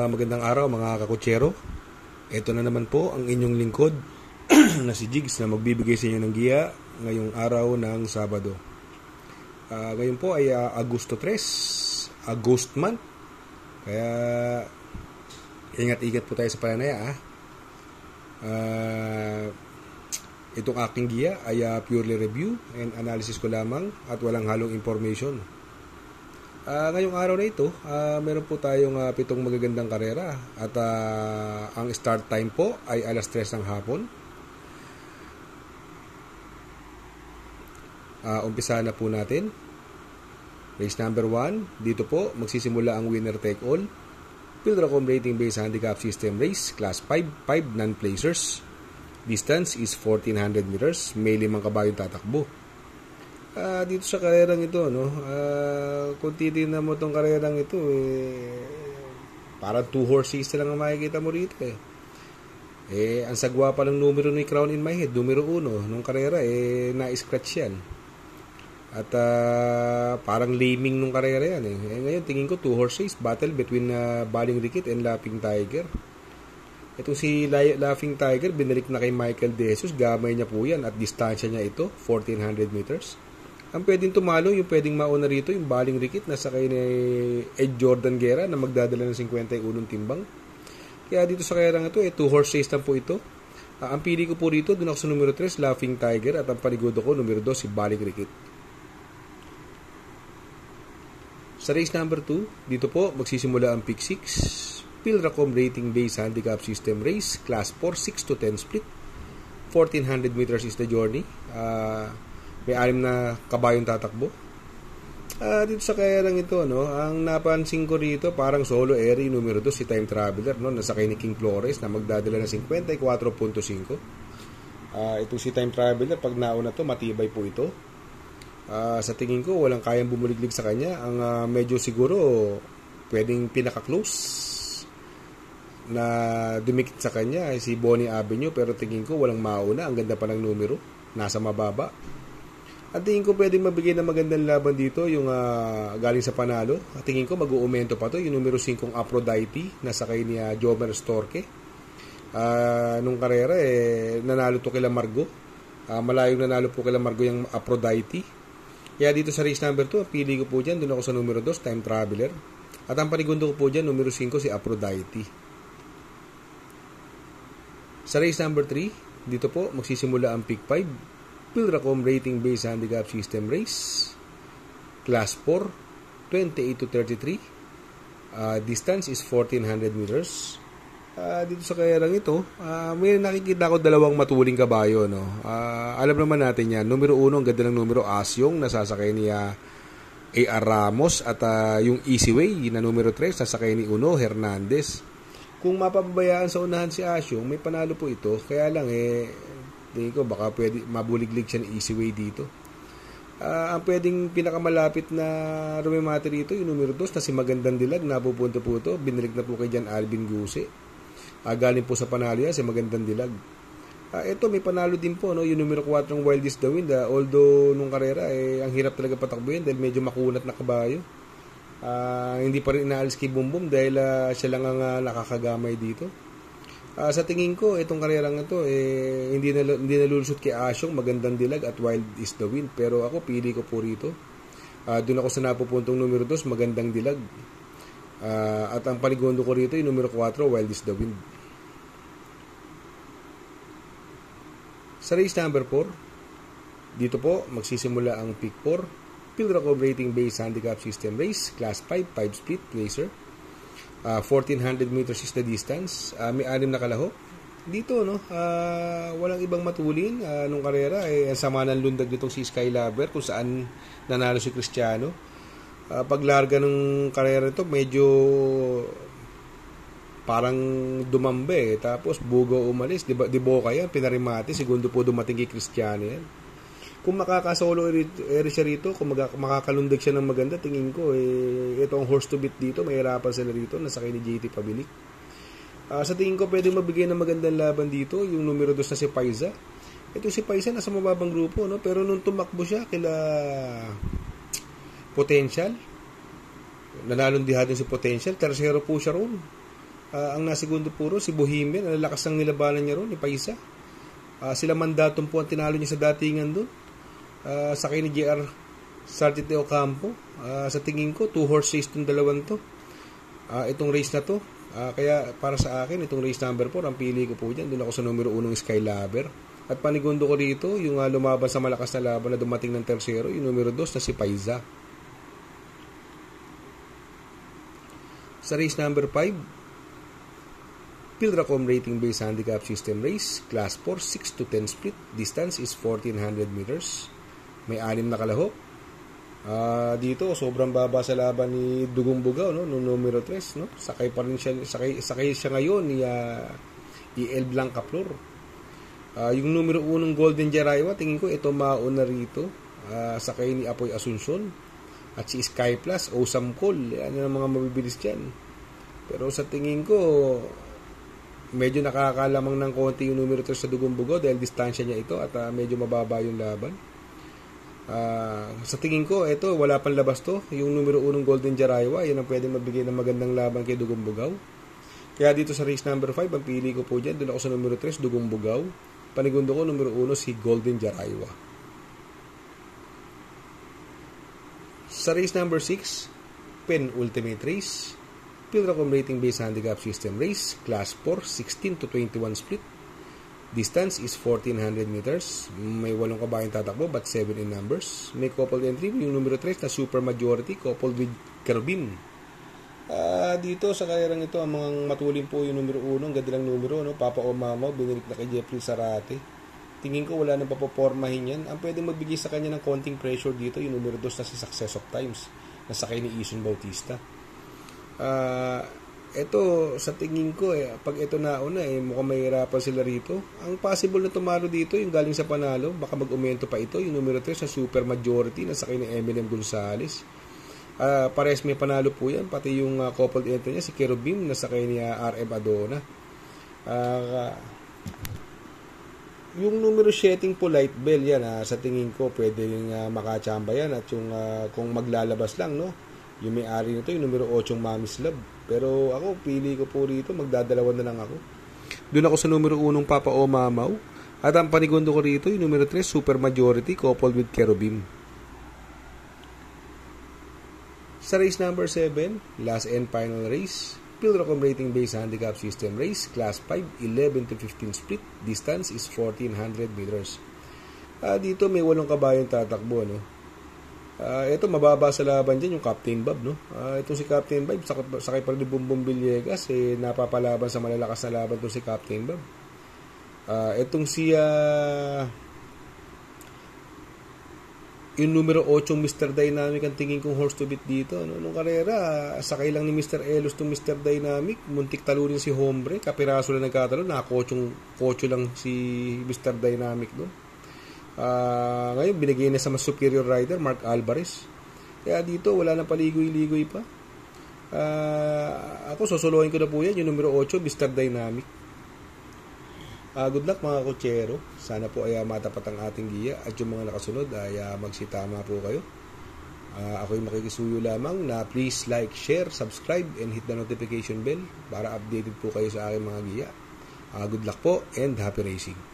magandang araw mga kakutsero. Ito na naman po ang inyong lingkod na si Jigs na magbibigay sa inyo ng giya ngayong araw ng Sabado. Ngayon po ay Agosto 3, August month. Kaya ingat-ingat po tayo sa pananaya. Itong aking giya ay purely review and analysis ko lamang at walang halong information. Ngayong araw na ito, meron po tayong 7 magagandang karera at ang start time po ay alas 3 ng hapon. Umpisa na po natin. Race number 1, dito po magsisimula ang winner take all. Pilracom rating based handicap system race, class 5 non-placers. Distance is 1400 meters, may 5 kabayong tatakbo. Dito sa karerang ito, kung titignan mo itong karerang ito, parang 2 horses lang ang makikita mo rito. Ang sagwa pa ng numero ni Crown in My Head, numero 1, nung karera, na-scratch yan. At parang laming nung karera yan. Ngayon, tingin ko 2 horses, battle between Baling Rikit and Laughing Tiger. Itong si Laughing Tiger, binalik na kay Michael De Jesus, gamay niya po yan at distansya niya ito, 1400 meters. Ang pwedeng tumalo, yung pwedeng mauna rito, yung Baling Rikit na sakay ni Ed Jordan Guerra na magdadala ng 51 timbang. Kaya dito sa karerang ito, 2 horse race lang po ito. Ang pili ko po rito, doon ako sa numero 3, Laughing Tiger, at ang panigodo ko, numero 2, si Baling Rikit. Sa race number 2, dito po magsisimula ang pick 6. Pilracom rating based handicap system race, class 4, 6 to 10 split. 1400 meters is the journey. May 6 na kabayong tatakbo. Dito sa karerang ito, ang napansin ko rito, parang solo airy numero 2 si Time Traveler, nasakay ni King Flores na magdadala ng 54.5. Ito si Time Traveler, pag nauna to, matibay po ito. Sa tingin ko, walang kayang bumuliglig sa kanya. Ang medyo siguro, pwedeng pinaka-close na dumikit sa kanya ay si Bonnie Avenue, pero tingin ko walang mauna. Ang ganda pa ng numero, nasa mababa. At tingin ko pwedeng mabigay ng magandang laban dito yung galing sa panalo. At tingin ko mag-uumento pa to yung numero 5 Aphrodite na sakay ni Jomer Storke. Nung karera nanalo to kila Margo. Malayong nanalo po kila Margo yung Aphrodite. Kaya dito sa race number 2, pili ko po dyan, doon ako sa numero 2, Time Traveler. At ang panigundo ko po dyan, numero 5 si Aphrodite. Sa race number 3, dito po magsisimula ang pick 5. Pilracom rating based handicap system race, class 4, 28 to 33. Distance is 1400 meters. Dito sa karerang ito, may nakikita ko 2 matuling kabayo. Alam naman natin yan. Numero 1, ang ganda ng numero, Asyong, nasasakay ni A.R. Ramos. At yung Easy Way na numero 3, sasakay ni Uno Hernandez. Kung mapapabayaan sa unahan si Asyong, may panalo po ito. Kaya lang tingin ko baka pwede mabuliglig siya ng Easy Way dito. Ang pwedeng pinakamalapit na rumimate rito yung numero 2 na si Magandang Dilag, napupunto po ito, binalik na po kay Jan Alvin Guse. Galing po sa panalo yan si Magandang Dilag. Ito may panalo din po, yung numero 4 ng Wild is the Wind. Although nung karera ang hirap talaga patakbo yan dahil medyo makunat na kabayo. Hindi pa rin inaalis kay Bumbum dahil siya lang ang nakakagamay dito. Sa tingin ko, itong karerang ito, hindi nalulusot kay Asyong, Magandang Dilag at Wild is the Wind. Pero ako, pili ko po rito. Doon ako sa napupuntong numero 2, Magandang Dilag. At ang paligondo ko rito, yung numero 4, Wild is the Wind. Sa race number 4, dito po, magsisimula ang pick 4. Pilracom rating based handicap system race, class 5, 5 split, racer. 1400 meters is the distance. May 6 na kalahok. Dito, walang ibang matulin. Nung karera, ang sama ng lundag nitong si Skylover kung saan nanalo si Cristiano. Paglarga ng karera nito, medyo parang dumambe. Tapos, Bugo umalis. Di Boca yan, pinarimati. Segundo po dumating kay Cristiano yan. Kung makakasolo siya rito, kung makakalundag siya ng maganda, tingin ko, ito ang horse to beat dito, mahirapan sila rito, nasakay ni JT Pabilik. Sa tingin ko, pwede mabigay ng magandang laban dito, yung numero 2 na si Paiza. Ito si Paiza, nasa mababang grupo, pero nung tumakbo siya, kila Potential, nanalong dihadin si Potential, tersero po siya roon. Ang nasigundo puro, si Bohemian. Ang lakas ng nilabanan niya ron, ni Paisa. Sila Mandatum po ang tinalo niya sa datingan doon. Sakay ni JR Sargent de Ocampo. Sa tingin ko, 2-horse race itong dalawang to. Itong race na to. Kaya para sa akin, itong race number 4, ang pili ko po dyan. Doon ako sa numero 1 Skylaber. At panigundo ko rito, yung lumaban sa malakas na laban na dumating ng tersero, yung numero 2 na si Paisa. Sa race number 5, Pilracom Rating Based Handicap System Race, Class 4, 6 to 10 split. Distance is 1,400 meters. May 6 na kalahok. Dito, sobrang baba sa laban ni Dugong Bugaw, no? Noong numero 3, no? Sakay pa rin siya, sakay siya ngayon ni El Blanca Flor. Yung numero 1 Golden Jaraywa, tingin ko ito mauna rito. Sakay ni Apoy Asuncion. At si Sky Plus, Osam Cole. Yan ang mga mabibilis dyan. Pero sa tingin ko, medyo nakakalamang ng konti yung numero 3 sa Dugong Bugaw dahil distansya niya ito at medyo mababa yung laban. Sa tingin ko, ito, wala pang labas to. Yung numero 1 Golden Jaraywa, yan ang pwede mabigay ng magandang laban kay Dugong Bugaw. Kaya dito sa race number 5, ang pili ko po dyan, doon ako sa numero 3, Dugong Bugaw. Panigundo ko, numero 1, si Golden Jaraywa. Sa race number 6, Pen Ultimate Race, Pilracom Rating Based Handicap System Race, Class 4, 16 to 21 split. Distance is 1,400 meters. May 8 kabayang tatakbo but 7 in numbers. May coupled entry yung numero 3 na Super Majority coupled with Kerbin. Dito sa karerang ito, ang mga matulin po yung numero 1, ang ganda lang numero, no? Papa Omamaw, binilik na kay Jeffrey Sarate. Tingin ko wala nang papopormahin yan. Ang pwedeng magbigay sa kanya ng konting pressure dito, yung numero 2 na si Success of Times, na sakay ni Ison Bautista. Ito, sa tingin ko, pag ito nauna, mukhang mahirapan sila rito. Ang possible na tumalo dito, yung galing sa panalo, baka mag-umento pa ito, yung numero 3 sa Super Majority, na sakay ni Eminem Gonzalez. Pares may panalo po yan, pati yung coupled entry niya, si Kerubim, na sakay ni RM Adona. Yung numero 7 Polite Bell yan, sa tingin ko pwede rin makachamba yan at yung kung maglalabas lang, no, yung may-ari nito yung numero 8 Mami's Love. Pero ako pili ko po rito, magdadalawan na lang ako. Doon ako sa numero 1 Papa Omamaw at ang panigundo ko rito yung numero 3 Super Majority coupled with Kerubim. Sa race number 7, last and final race, Pilracom Rating Based Handicap System Race, Class 5, 11 to 15 split. Distance is 1,400 meters. Dito may 8 kabayang tatakbo, no? Ito mababa sa laban dyan yung Captain Bob, no? Itong si Captain Bob, sakay pa rin ni Bumbong Villegas, napapalaban sa malalakas na laban itong si Captain Bob. Itong si yung numero 8 Mr. Dynamic ang tingin kong horse to beat dito, no? Nung karera, sakay lang ni Mr. Elos to Mr. Dynamic, muntik talunin si Hombre, kapiraso lang nagkatalo, nakakocho lang si Mr. Dynamic doon. Ngayon binigay na sa mas superior rider Mark Alvarez. Kaya dito wala nang paligoy-ligoy pa. Ako susuluhin ko na po yan yung numero 8 Mr. Dynamic. Good luck mga kotsero. Sana po ay matapat ang ating giya at yung mga nakasunod ay magsitama po kayo. Ako'y makikisuyo lamang na please like, share, subscribe and hit the notification bell para updated po kayo sa aking mga giya. Good luck po and happy racing.